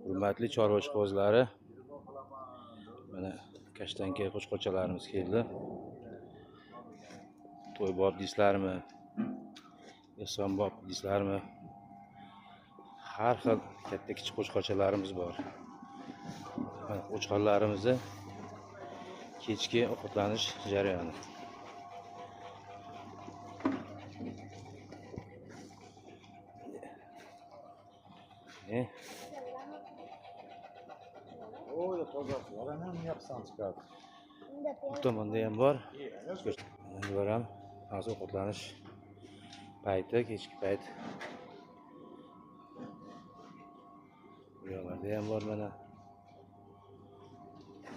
Hurmatli chorva ishqibozlari, mana kashtanka qo'chqorchalarimiz keldi. To'ybob deysizlarmi, ehsonbob deysizlarmi, har xil katta kichik qo'chqorchalarimiz bor. Mana qo'chqorlarimizni kechki ovqatlanish jarayoni. Oy, tozası. Ana ne yapsan çıkar. Bu tomonda ham bor. Bular ham hozir ovqatlanish payti, kechki payt. Bu yoqlarda ham bor mana.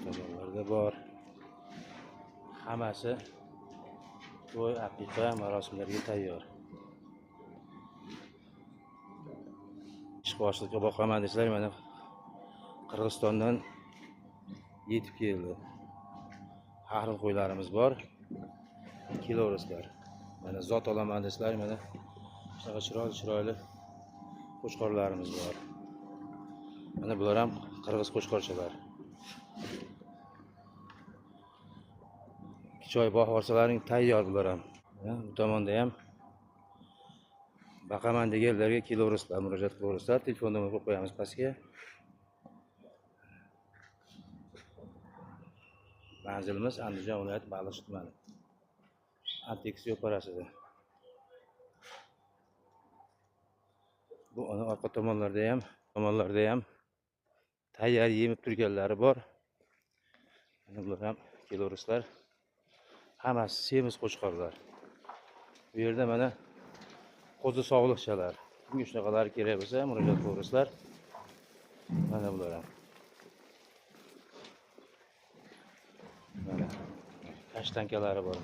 Tomonlarda bor. Hammasi to'y, aqiqa marosimlariga tayyor. Ishqibozlikka boqaman desalar, mana Qirg'izistondan yetib keldi. Har xil qo'ylarimiz bor. Kilorislar. Mana zot olaman desalar, mana shunaqa chiroyli qo'chqorlarimiz bor. Mana bular ham qirg'iz qo'chqorchalar. Choy bahorchalaring tayyor bular ham. Bu tomonda ham baqaman deganlarga kilorislar murojaat qilaverasizlar. Telefon nomerini qo'yib qo'yamiz pastga. Manzilimiz Andijon viloyati Baliq tumani. Antex yo'parasida. Bu ana orqa tomonlarda ham tayyor yemib turganlari bor. Mana bular ham kilorislar. Hammasi semiz qo'chqorlar. Bu yerda mana qo'zi sog'liqchalar. Bunga shunaqalar kerak bo'lsa, murojaat qilaverasizlar. Mana bular ham. Mana kashtankalari bor.